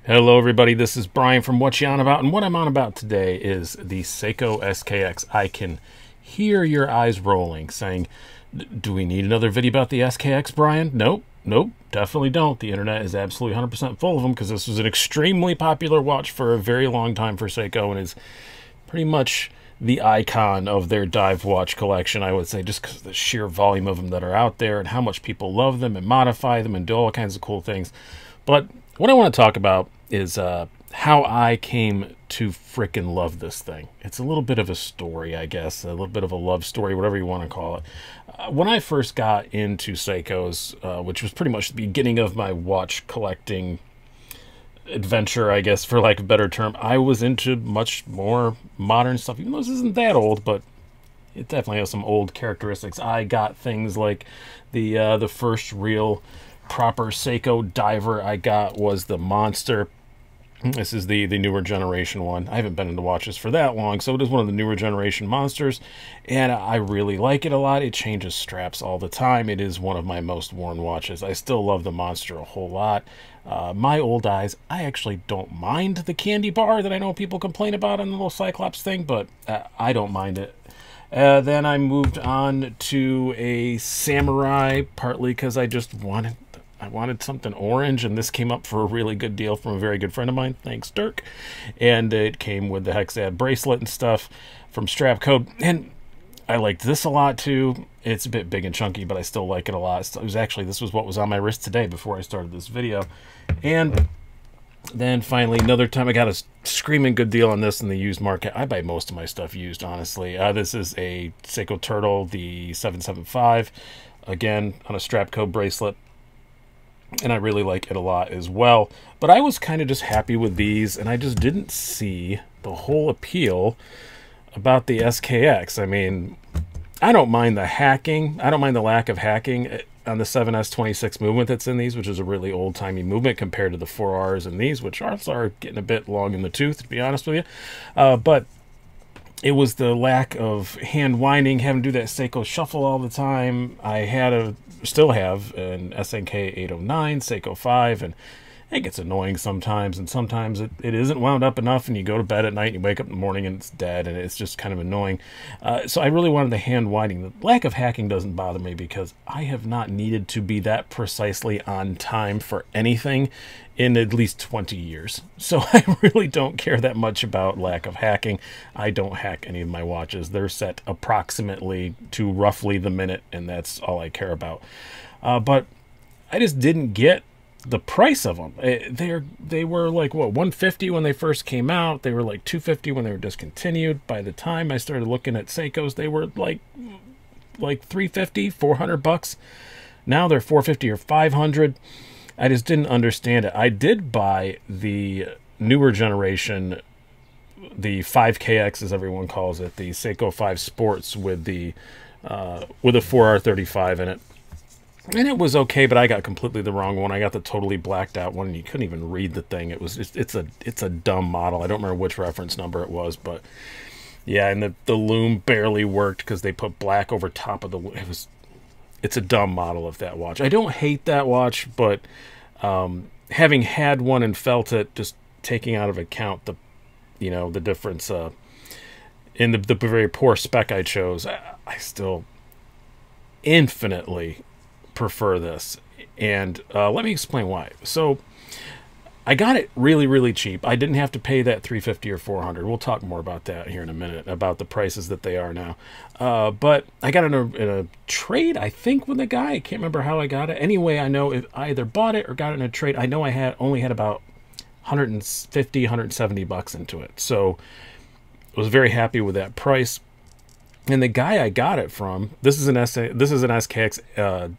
Hello everybody, this is Brian from What You On About, and what I'm on about today is the Seiko SKX. I can hear your eyes rolling, saying, do we need another video about the SKX, Brian? Nope, definitely don't. The internet is absolutely 100% full of them, because this was an extremely popular watch for a very long time for Seiko, and is pretty much the icon of their dive watch collection, I would say, just because of the sheer volume of them that are out there, and how much people love them, and modify them, and do all kinds of cool things. But what I want to talk about is how I came to frickin' love this thing. It's a little bit of a story, I guess, a little bit of a love story, whatever you want to call it. When I first got into Seikos, which was pretty much the beginning of my watch collecting adventure, I guess, for lack of a better term, I was into much more modern stuff, even though this isn't that old, but it definitely has some old characteristics. I got things like the first real proper Seiko diver I got was the Monster. This is the newer generation one. I haven't been into watches for that long, so it is one of the newer generation Monsters, and I really like it a lot. It changes straps all the time. It is one of my most worn watches. I still love the Monster a whole lot. My old eyes, I actually don't mind the candy bar that I know people complain about on the little Cyclops thing, but I don't mind it. Then I moved on to a Samurai, partly because I just wanted something orange, and this came up for a really good deal from a very good friend of mine. Thanks, Dirk. And it came with the Heavy Bracelet and stuff from Strap Code. And I liked this a lot too. It's a bit big and chunky, but I still like it a lot. This was what was on my wrist today before I started this video. And then finally, another time I got a screaming good deal on this in the used market. I buy most of my stuff used, honestly. This is a Seiko Turtle, the 775. Again, on a Strap Code bracelet. And I really like it a lot as well. But I was kind of just happy with these, and I just didn't see the whole appeal about the SKX. I mean, I don't mind the hacking. I don't mind the lack of hacking on the 7S26 movement that's in these, which is a really old-timey movement compared to the 4Rs in these, which are getting a bit long in the tooth, to be honest with you. But it was the lack of hand winding, having to do that Seiko shuffle all the time. I still have an SNK 809 Seiko 5, and it gets annoying sometimes, and sometimes it isn't wound up enough, and you go to bed at night and you wake up in the morning and it's dead, and it's just kind of annoying. So I really wanted the hand winding. The lack of hacking doesn't bother me because I have not needed to be that precisely on time for anything in at least 20 years. So I really don't care that much about lack of hacking. I don't hack any of my watches. They're set approximately to roughly the minute, and that's all I care about. But I just didn't get the price of them. They were like, what, $150 when they first came out. They were like $250 when they were discontinued. By the time I started looking at Seikos, they were like $350, $400. Now they're $450 or $500. I just didn't understand it. I did buy the newer generation, the 5KX as everyone calls it, the Seiko 5 Sports with a 4R35 in it. And it was okay, but I got completely the wrong one. I got the totally blacked out one, and you couldn't even read the thing. It's a dumb model. I don't remember which reference number it was, but yeah, and the loom barely worked because they put black over top of the loom. It's a dumb model of that watch. I don't hate that watch, but having had one and felt it, just taking out of account the difference in the very poor spec I chose, I still infinitely prefer this. And let me explain why. So I got it really, really cheap. I didn't have to pay that $350 or $400. We'll talk more about that here in a minute, about the prices that they are now. But I got it in a trade, I think, with the guy. I can't remember how I got it. Anyway, I know if I either bought it or got it in a trade. I know I only had about 150, 170 bucks into it. So I was very happy with that price. And the guy I got it from, this is an SKX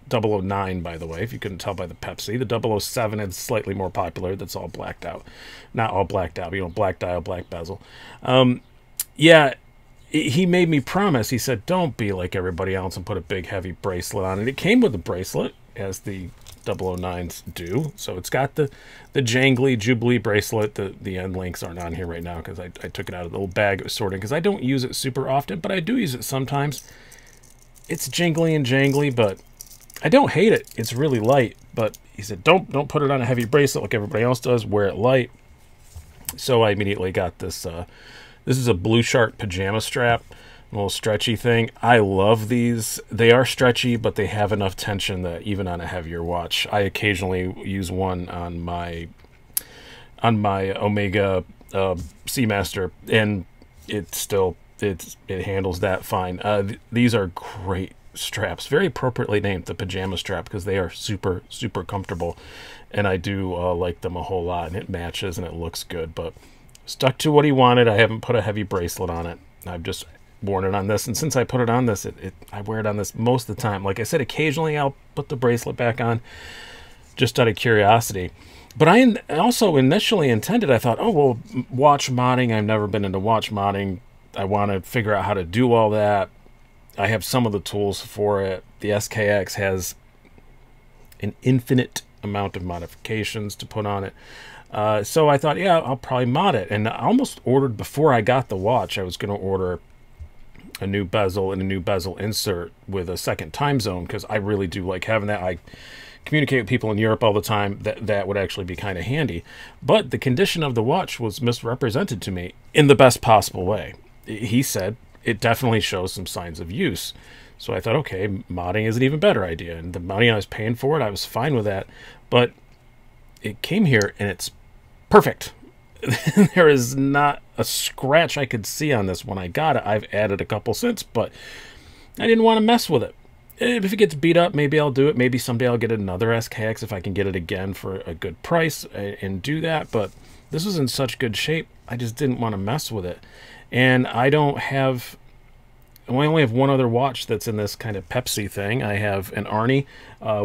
009, by the way, if you couldn't tell by the Pepsi. The 007 is slightly more popular. That's all blacked out. Not all blacked out, but, black dial, black bezel. Yeah, he made me promise. He said, don't be like everybody else and put a big heavy bracelet on it. It came with the bracelet, as the 009s do. So it's got the jangly Jubilee bracelet. The end links aren't on here right now because I took it out of the little bag it was sorting, because I don't use it super often, but I do use it sometimes. It's jingly and jangly, but I don't hate it. It's really light, but he said, don't put it on a heavy bracelet like everybody else does. Wear it light. So I immediately got this. This is a Blue Shark Pajama Strap, a little stretchy thing. I love these. They are stretchy, but they have enough tension that even on a heavier watch, I occasionally use one on my Omega Seamaster, and it handles that fine. These are great straps, very appropriately named the Pajama Strap, because they are super comfortable, and I do like them a whole lot, and it matches and it looks good. But stuck to what he wanted. I haven't put a heavy bracelet on it. I've just worn it on this, and since I put it on this, I wear it on this most of the time. Like I said, occasionally I'll put the bracelet back on just out of curiosity. But I also initially intended, I thought, oh, well, watch modding. I've never been into watch modding. I want to figure out how to do all that. I have some of the tools for it. The SKX has an infinite amount of modifications to put on it. So I thought, yeah, I'll probably mod it. And I almost ordered, before I got the watch, I was going to order a new bezel and a new bezel insert with a second time zone, because I really do like having that. I communicate with people in Europe all the time. That would actually be kind of handy. But the condition of the watch was misrepresented to me in the best possible way. He said it definitely shows some signs of use. So I thought, okay, modding is an even better idea. And the money I was paying for it, I was fine with that. But it came here and it's perfect. There is not a scratch I could see on this when I got it. I've added a couple since, but I didn't want to mess with it. If it gets beat up, maybe I'll do it. Maybe someday I'll get another SKX if I can get it again for a good price and do that. But this was in such good shape, I just didn't want to mess with it. And I only have one other watch that's in this kind of Pepsi thing. I have an Arnie,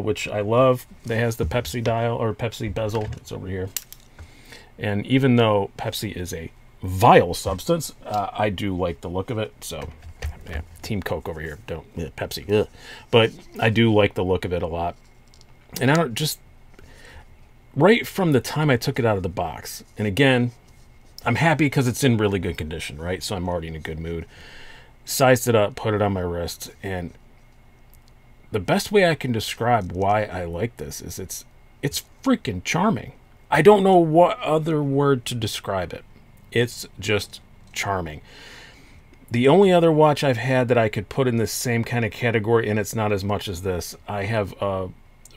which I love. That has the Pepsi dial, or Pepsi bezel. It's over here. And even though Pepsi is a vile substance, I do like the look of it. So, yeah, Team Coke over here. Don't, Pepsi. Ugh. But I do like the look of it a lot. And I don't just, right from the time I took it out of the box, and again, I'm happy because it's in really good condition, right? So I'm already in a good mood. Sized it up, put it on my wrist, and the best way I can describe why I like this is it's freaking charming. I don't know what other word to describe it. It's just charming. The only other watch I've had that I could put in this same kind of category, and it's not as much as this, I have a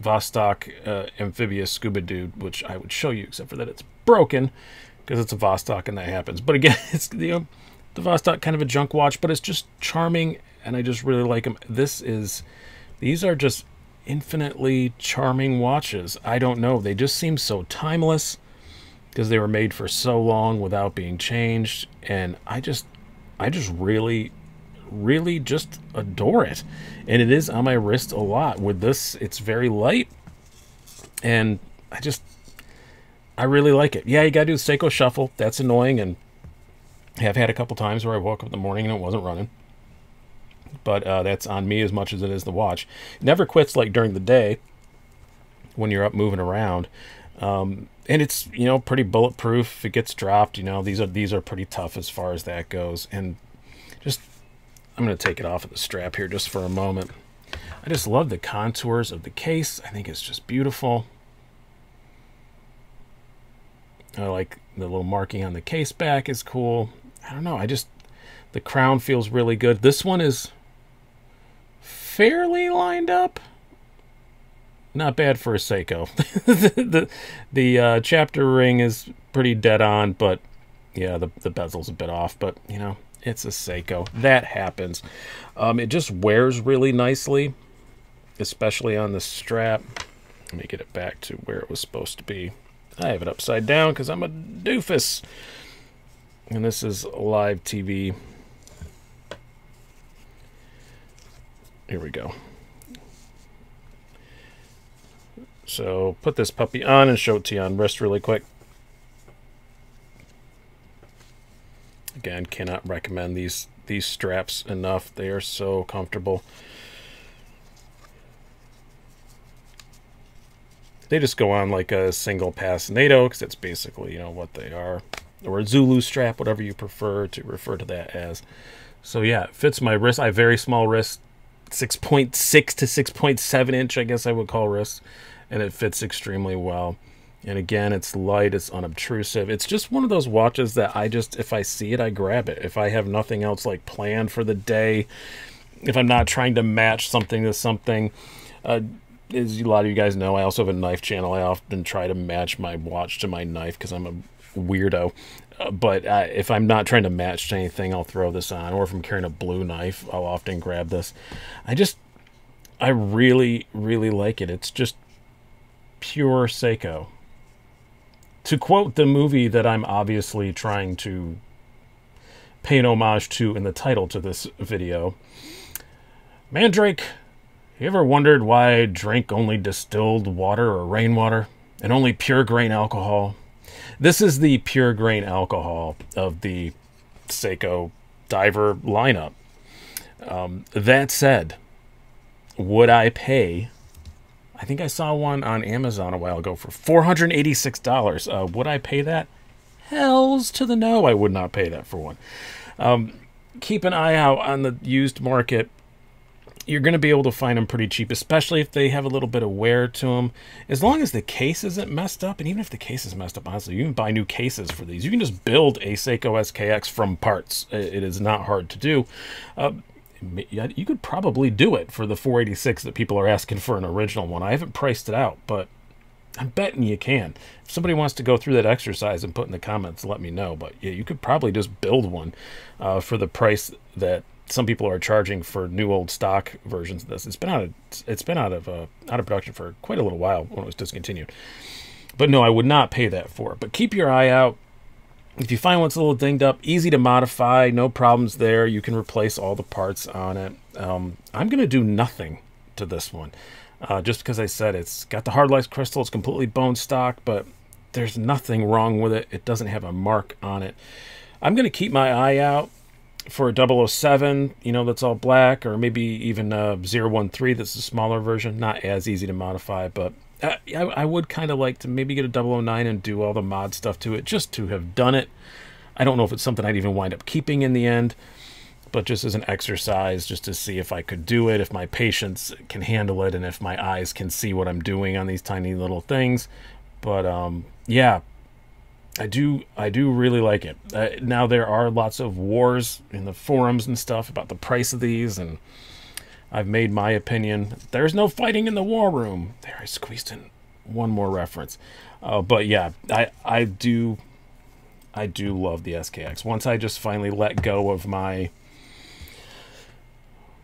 Vostok Amphibious Scuba Dude, which I would show you, except for that it's broken, because it's a Vostok and that happens. But again, it's the Vostok, kind of a junk watch, but it's just charming, and I just really like them. These are just infinitely charming watches. I don't know, they just seem so timeless because they were made for so long without being changed, and I just really just adore it. And it is on my wrist a lot. With this, it's very light, and I really like it. Yeah, you gotta do the Seiko shuffle. That's annoying, and I've had a couple times where I woke up in the morning and it wasn't running. But that's on me as much as it is the watch. It never quits like during the day when you're up moving around. And it's, pretty bulletproof. If it gets dropped, these are pretty tough as far as that goes. And I'm going to take it off of the strap here just for a moment. I just love the contours of the case. I think it's just beautiful. I like the little marking on the case back is cool. I don't know. The crown feels really good. This one is fairly lined up. Not bad for a Seiko. the chapter ring is pretty dead on, but yeah, the bezel's a bit off, but it's a Seiko. That happens. It just wears really nicely, especially on the strap. Let me get it back to where it was supposed to be. I have it upside down because I'm a doofus. And this is live TV. Here we go. So put this puppy on and show it to you on wrist really quick. Again, cannot recommend these straps enough. They are so comfortable. They just go on like a single pass NATO, because that's basically, what they are. Or a Zulu strap, whatever you prefer to refer to that as. So yeah, it fits my wrist. I have very small wrists. 6.6 to 6.7 inch, I guess I would call wrists, and it fits extremely well. And again, it's light, it's unobtrusive. It's just one of those watches that I just, if I see it, I grab it. If I have nothing else like planned for the day, if I'm not trying to match something to something, as a lot of you guys know, I also have a knife channel. I often try to match my watch to my knife because I'm a weirdo. But if I'm not trying to match to anything, I'll throw this on. Or if I'm carrying a blue knife, I'll often grab this. I really, really like it. It's just pure Seiko. To quote the movie that I'm obviously trying to pay an homage to in the title to this video, Mandrake, you ever wondered why I drink only distilled water or rainwater and only pure grain alcohol? This is the pure grain alcohol of the Seiko diver lineup. That said, would I pay... I think I saw one on Amazon a while ago for $486. Would I pay that? Hells to the no, I would not pay that for one. Keep an eye out on the used market. You're going to be able to find them pretty cheap, especially if they have a little bit of wear to them. As long as the case isn't messed up, and even if the case is messed up, honestly, you can buy new cases for these. You can just build a Seiko SKX from parts. It is not hard to do. You could probably do it for the $486 that people are asking for an original one. I haven't priced it out, but I'm betting you can. If somebody wants to go through that exercise and put in the comments, let me know. But yeah, you could probably just build one for the price that some people are charging for new old stock versions of this. It's been out of production for quite a little while when it was discontinued. But no, I would not pay that for it. But keep your eye out. If you find one's a little dinged up, easy to modify, no problems there. You can replace all the parts on it. I'm going to do nothing to this one. Just because I said it's got the hard light crystal, it's completely bone stock, but there's nothing wrong with it. It doesn't have a mark on it. I'm going to keep my eye out for a 007, you know, that's all black, or maybe even a 013 that's a smaller version. Not as easy to modify, but I would kind of like to maybe get a 009 and do all the mod stuff to it, just to have done it. I don't know if it's something I'd even wind up keeping in the end, but just as an exercise, just to see if I could do it, if my patience can handle it, and if my eyes can see what I'm doing on these tiny little things. But yeah, I do really like it. Now, there are lots of wars in the forums and stuff about the price of these, and I've made my opinion. There's no fighting in the war room. There, I squeezed in one more reference. But yeah, I do love the SKX. Once I just finally let go of my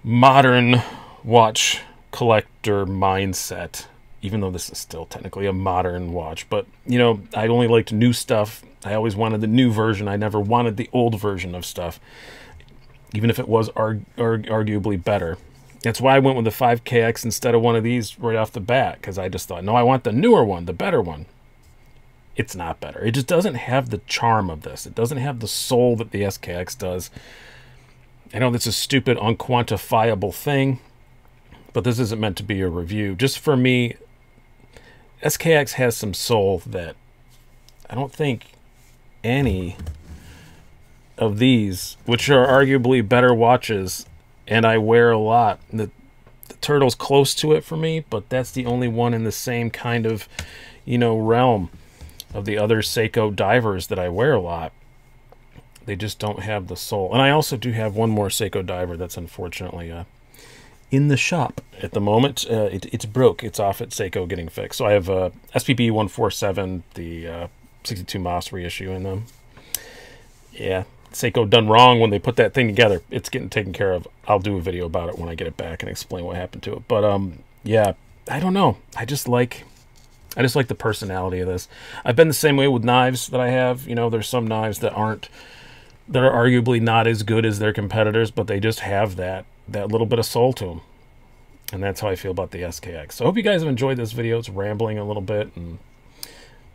modern watch collector mindset, even though this is still technically a modern watch, but you know, I only liked new stuff. I always wanted the new version. I never wanted the old version of stuff, even if it was arguably better. That's why I went with the 5KX instead of one of these right off the bat, because I just thought, no, I want the newer one, the better one. It's not better. It just doesn't have the charm of this. It doesn't have the soul that the SKX does. I know that's a stupid, unquantifiable thing, but this isn't meant to be a review. Just for me, SKX has some soul that I don't think any of these, which are arguably better watches, and I wear a lot. The Turtle's close to it for me, but that's the only one in the same kind of, you know, realm of the other Seiko divers that I wear a lot. They just don't have the soul. And I also do have one more Seiko diver that's unfortunately in the shop at the moment. It's broke. It's off at Seiko getting fixed. So I have SPB 147, the 62 Moss reissue in them. Yeah, Seiko done wrong when they put that thing together. It's getting taken care of. I'll do a video about it when I get it back and explain what happened to it. But yeah, I don't know. I just like the personality of this. I've been the same way with knives that I have. You know, there's some knives that are arguably not as good as their competitors, but they just have that little bit of soul to them. And that's how I feel about the SKX. So I hope you guys have enjoyed this video. It's rambling a little bit and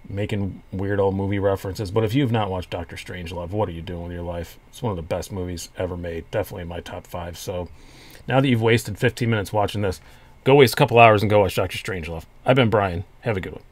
making weird old movie references. But if you've not watched Dr. Strangelove, what are you doing with your life? It's one of the best movies ever made. Definitely in my top 5. So now that you've wasted 15 minutes watching this, go waste a couple hours and go watch Dr. Strangelove. I've been Brian. Have a good one.